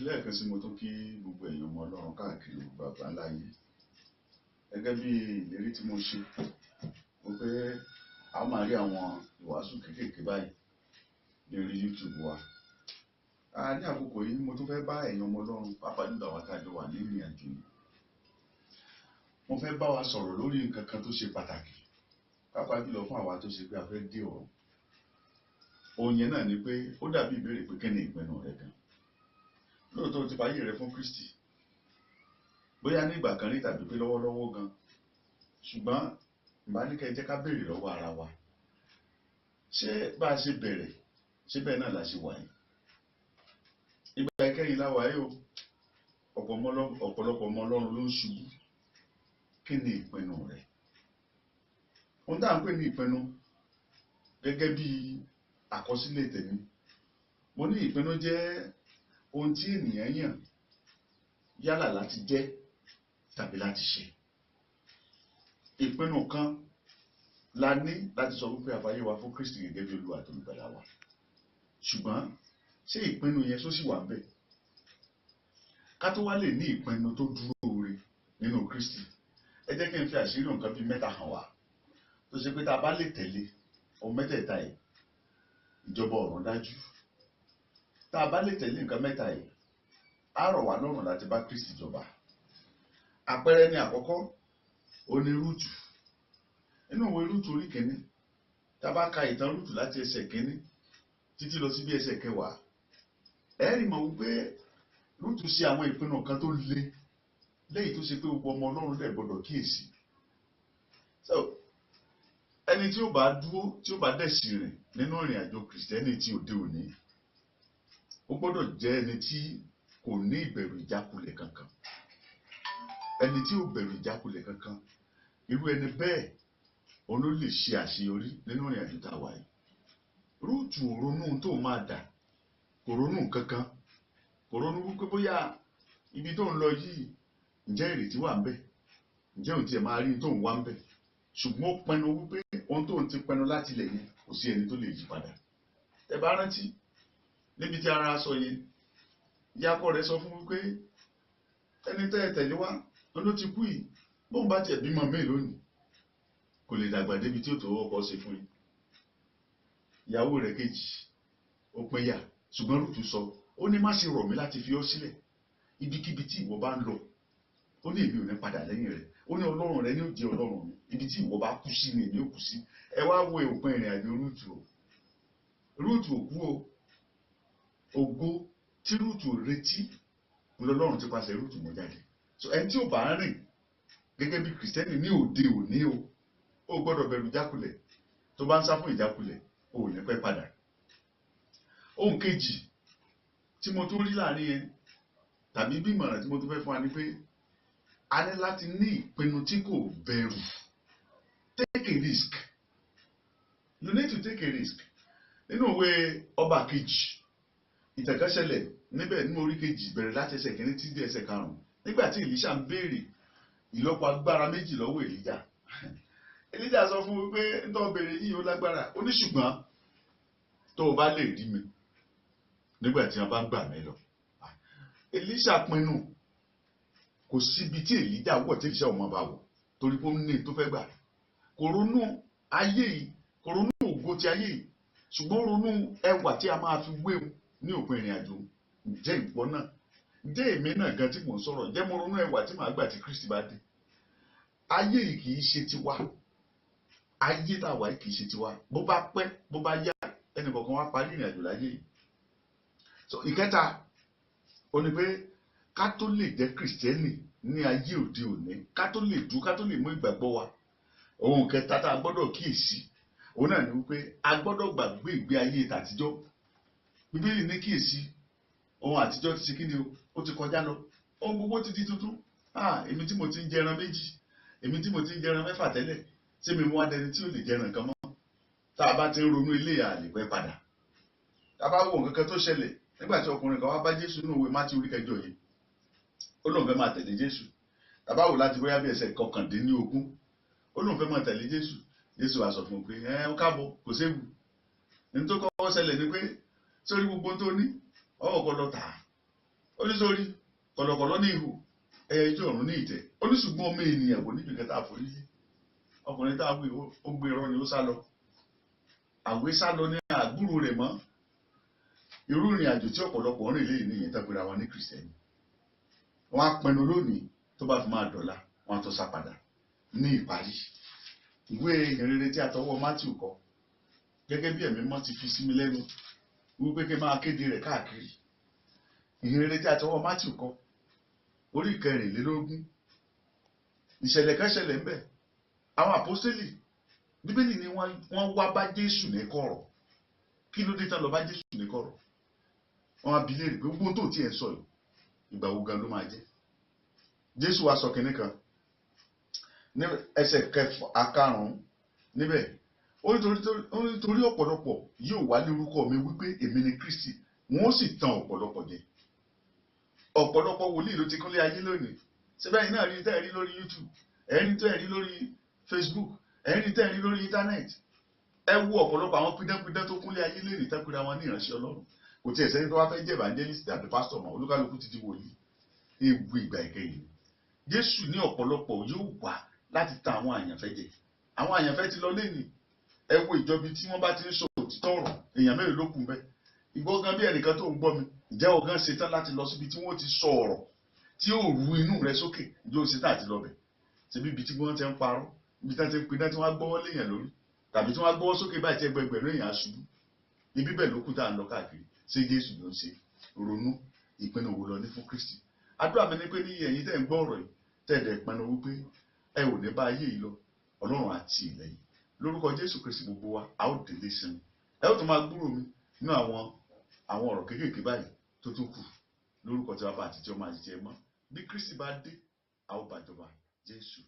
lẹ́ẹ̀kan sí mo tún kí gbogbo èèyàn ọmọ Ọlọ́run káàkiri bàbá ńlá yìí gẹ́gẹ́ bí ìlérí tí mo ṣe wípé a máa rí àwọn ìwàásù kéékèèké báyìí ní orí YouTube wa. Ní àkókò yìí mo tún fẹ́ bá èèyàn ọmọ Ọlọ́run pàápàá jùlọ àwọn tá a jọ wà ní ìrìn àjò yìí. Mo fẹ́ bá wa sọ̀rọ̀ lórí nǹkan kan tó ṣe pàtàkì pàápàá jùlọ fún àwa tó ṣe pé a fẹ́ dé ọ̀run. Ohun yẹn náà ni pé ó dàbí ìbéèrè pé kí ni ìpinnu rẹ gan? Lóòótọ́ o ti fàyè rẹ fún Kristi bóyá ní ìgbà kan rí tàbí pé lọ́wọ́lọ́wọ́ gan, ṣùgbọ́n ìbá ní kẹ́ jẹ́ ká béèrè lọ́wọ́ ara wa, ṣé bá a ṣe bẹ̀rẹ̀ ṣé bẹ́ẹ̀ náà la ṣe wà yìí? Ìgbà ìkẹyìn la wà yìí o, ọ̀pọ̀lọpọ̀ ọmọ Ọlọ́run ló ń ṣubú. Kí ni ìpinnu rẹ? Ohun tá à ń pè ní ìpinnu gẹ́gẹ́ bí àkọsílẹ̀ tèmi, mo ní ìpinnu jẹ́ ohun tí ènìyàn yàn yálà láti jẹ́ tàbí láti ṣe. Ìpinnu kan la ní láti sọ wípé a fàyè wa fún Kristi gẹ́gẹ́ bí Olúwa àti Olùgbàlà wa. Ṣùgbọ́n ṣé ìpinnu yẹn tó sì wà ń bẹ̀? Ká tó wá lè ní ìpinnu tó dúró re nínú Kristi, ẹ jẹ́ kí n fi àṣírí nǹkan bíi mẹ́ta hàn wá tó ṣe pé tá a bá lè tẹ̀lé ohun mẹ́tẹ̀ẹ̀ta yìí, ìjọba ọ̀run dájú. Tá a bá lè tẹ̀lé nǹkan mẹ́ta yìí, á rọ̀ wá lọ́rùn láti bá Kristi jọba. Àpẹẹrẹ ni àkọ́kọ́, ó ní Rúùtù. Nínú ìwé Rúùtù orí kìíní, tá a bá ka ìtàn Rúùtù láti ẹsẹ̀ kìíní títí lọ sí bí ẹsẹ̀ kẹwàá, ẹ rí mọ̀ wípé Rúùtù ṣe àwọn ìpinnu kan tó le léyìí tó ṣe pé gbogbo ọmọ Ọlọ́run dẹ̀ gbọdọ̀ kíyèsí. So ẹni tí ó bá dúró, tí ó bá dẹ̀ sì rìn nínú ìrìn àjò Kìrìsìtẹ́nì tí òde òní, ó gbọ́dọ̀ jẹ́ ẹni tí kò ní ìbẹ̀rù ìjákulẹ̀ kankan. Ẹni tí ò bẹ̀rù ìjákulẹ̀ kankan, irú ẹni bẹ́ẹ̀ òun ló lè ṣe àṣeyọrí nínú ìrìn àjò tá a wà yìí. Rúùtù ò ronú tó máa dà, kò ronú kankan, kò ronú wípé bóyá ibi tó ń lọ yìí ǹjẹ́ ìrètí wà ń bẹ̀, ǹjẹ́ òun tiẹ̀ máa rí tó ń wá ń bẹ̀. Ṣùgbọ́n ó pinnu wípé ohun tó ń ti pinnu láti ilẹ̀ yẹn kò sí ẹni tó lè yí padà. Ẹ bá rántí níbi tí ara sọ yẹn, ìyákọ rẹ̀ sọ fún wípé ẹni tẹ́ ẹ tẹ̀lé wá ló ti kú yìí, bóun bá tiẹ̀ bímọ míì lónìí kò lè dàgbà débi tí ó tó ọkọ ṣe fún yín. Ìyàwó rẹ̀ kejì ó pín yà, ṣùgbọ́n Rúùtù sọ, ó ní má ṣe rọ̀ mí láti fi ọ́ sílẹ̀, ibikíbi tí ìwọ bá ń lọ, ó ní èmi ò ní padà lẹ́yìn rẹ̀, ó ní Ọlọ́run rẹ ní ó jẹ́ Ọlọ́run mi, ibi tí ìwọ bá kú sí ni èmi ò kú sí. Ẹ wá wo òpin ìrìn àjò Rúùtù o. Rúùtù ò kú o. Ògo tí Rúùtù retí Ọlọ́run ti pàṣẹ Rúùtù mọ́ jáde. So ẹni tí ò bá rìn gẹ́gẹ́ bí Kìrìsìtẹ́nì ní òde òní o, ó gbọ́dọ̀ bẹ̀rù ìjákulẹ̀. Tó bá ń sá fún ìjákulẹ̀, o ò ní pẹ́ padà. Ohun kejì tí mo tún rí láàrin yẹn, tàbí bí ìmọ̀ràn tí mo tún fẹ́ fún wa ni pé a ní láti ní ìpinnu tí kò bẹ̀rù. Take a risk. You need to take a risk. Nínú ìwé Ọba kejì, ìtàn kan ṣẹlẹ̀ níbẹ̀ nínú orí kejì bẹ̀rẹ̀ láti ẹsẹ̀ kìíní títí dé ẹsẹ̀ karùn-ún. Nígbà tí Èlíṣà ń béèrè ìlọ́po agbára méjì lọ́wọ́ Èlíjà. Èlíjà sọ fún wípé nítorí béèrè yìí ó lágbára. Ó ní ṣùgbọ́n tó o bá lè rí mi nígbà tí wọ́n bá ń gbà mí lọ. Èlíṣà pinnu, kò síbi tí Èlíjà wọ̀ tí Èlíṣà ò mọ̀ bá wọ̀ torí pé ó ní tó fẹ́ gbà. Kò ronú ayé yìí, kò ronú ògo ti ayé yìí, ṣùgbọ́n ó ronú ẹwà tí a máa fi wéwu ní òpin ìrìn àjò. Ǹjẹ́ ìwọ náà, ǹjẹ́ èmi náà gan tí mò ń sọ̀rọ̀, ǹjẹ́ mo ronú ẹwà tí màá gbà tí Kristi bá dé? Ayé yìí kì í ṣe tiwa. Ayé tá a wà yìí kì í ṣe tiwa. Bó bá pẹ́, bó bá yá, ẹnì kọ̀ọ̀kan wá parí ìrìn àjò láyé yìí. So ìkẹta, ó ní pé ká tó lè jẹ́ Kìrìsìtẹ́nì ní ayé òde òní, ká tó lè ká tó lè mú ìgbàgbọ́ wa, ohun kẹta tá a gbọ́dọ̀ kíyèsí, òun náà ni wípé a gbọ́dọ̀ gbàgbé ìgbé ayé tàtijọ́. Bíbélì ní kíyèsí, ohun àtijọ́ ti ṣe kí ni o, ó ti kọjá lọ, ohun gbogbo ti di tuntun. Èmi tí mo ti ń jẹran méjì, èmi tí mo ti ń jẹran mẹ́fà tẹ́lẹ̀, ṣé mi mú adẹni tí ò lè jẹran kan mọ́? Tá a bá ti ń ronú ilé àlèpẹ́ padà. Tá a bá wo nǹkan kan tó ṣẹlẹ̀ nígbà tí ọkùnrin kan wá bá Jésù nínú ìwé Mátíù orí kẹjọ yìí, ó lóun fẹ́ máa tẹ̀lé Jésù. Tá a bá wò láti bóyá bí ẹsẹ̀ kọkàndínlógún, ó lóun fẹ́ máa tẹ̀lé Jésù. Jésù wá sọ fún un pé ó káàbọ̀, kò séwu. Ní tó kọ́kọ́ ṣẹlẹ̀ ni pé sórí gbogbo tó ní ọwọ́ gbọ́dọ̀ tà á. ó ní sórí kọ̀lọ̀kọ̀lọ̀ ní ihò ẹyẹ ijó ọ̀run ní ìtẹ́ ó ní ṣùgbọ́n ọmọ ènìyàn kò níbi kẹta àforíjì ọkùnrin tá a wí ó gbé irọ́ ni ó sá lọ àwé sá lọ ní àgbúrò rẹ̀ mọ́ irú ìrìn àjò tí ọ̀pọ̀lọpọ̀ rìn lẹ́yìn ní ìyẹn tẹ́pẹ́ra wọn ní kìrìsìtẹ́nì wọ́n á pinnu lónìí tó bá fi máa dọ̀la wọ́n á tó sá padà ní ìparí ìwé ìhìnrere tí a tọwọ́ Mátíù kọ gẹ́gẹ́ bí ẹ̀mí mọ́ ti fi sí mi lẹ́nu wípé kí n máa kéde rẹ̀ káàkiri ìhìnrere tí a tọwọ́ Mátíù kọ orí 24 ìṣẹ̀lẹ̀ kan ṣẹlẹ̀ ńbẹ̀ àwọn àpọ́stélì bíbélì ni wọ́n wá bá Jésù ní kọ̀rọ̀ kí ló dé tán lọ bá Jésù ní kọ̀rọ̀ wọ́n á bi léèrè pé gbogbo tó tiẹ̀ ń sọ yìí ìgbà wo gan ló máa jẹ́ Jésù wá sọ kínní kan ní ẹsẹ̀ 5 níbẹ̀ ó ní torí ọ̀pọ̀lọpọ̀ yóò wá ní orúkọ mi wípé èmi ni Kristi wọ́n sì tàn ọ̀pọ̀lọpọ̀ jẹ ọ̀pọ̀lọpọ̀ wòlíì ló ti kúnlé ayé lónìí síbẹ̀ yìí náà rí tẹ́ ẹ̀ rí lórí YouTube ẹ̀rí tẹ́ ẹ̀ rí lórí Facebook ẹ̀rí tẹ́ ẹ̀ rí lórí internet ẹ wo ọ̀pọ̀lọpọ̀ àwọn pidánpidán tó kúnlé ayé lónìí tẹ́kùrẹ́ àwọn ní ìránṣẹ́ Ọlọ́run kò tiẹ̀ sẹ́ni tó wá fẹ́ jẹ́ evangelist àbí pastor mọ́ olúkálukú ti di wòlíì ewu ìgbà ìkẹyìn Jésù ní ọ̀pọ̀lọpọ̀ yóò wá láti ta àwọn àyànfẹ́ jẹ àwọn àyànfẹ́ ti lọ lẹ́yìn ẹ wo ìjọbi tí wọ́n bá ti ń sọ òtítọ́ ọ̀rọ̀ èèyàn mẹ́rin ló kún bẹ́ẹ̀ ìgbọ́gán bí ẹnìkan tó ń gbọ́ mi ìjẹ́ ọ̀gán ṣetán láti lọ síbi tí wọ́n ti sọ ọ̀rọ̀ tí yóò ru inú rẹ sókè ìjọ ṣetán àti lọ bẹ̀ síbi ibi tí wọ́n ti ń parọ́ ibi tí wọ́n ti ń pinná tí wọ́n á gbọ́wọ́ léèyàn lórí tàbí tí wọ́n á gbọ́wọ́ sókè báyìí tí ẹgbẹgbẹ̀rún èèyàn á ṣubú ibi bẹ́ẹ̀ ló kù tá à ń lọ káàkiri ṣé Jésù ló ń ṣe ronú ìpinnu wo lọ ní fún Kristi àdúrà mi ni pé ní ẹ̀yin tẹ́ ń gbọ́ ọ̀rọ̀ yìí tẹ́ ẹ̀dẹ̀ pinnu wípé ẹ ò ní bá ayé yìí lọ Ọlọ́run àti ìlẹ́yìn lórúkọ Jésù Kristi gbogbo wa a ó délé sinmi ẹ ó tún máa gbúrò mi nínú àwọn ọ̀rọ̀ kéékèèké báyìí tó tún kù lórúkọ tí wàá bá àtijọ́ máa jẹ mọ́ bí Kristi bá dé a ó bàjọba Jésù.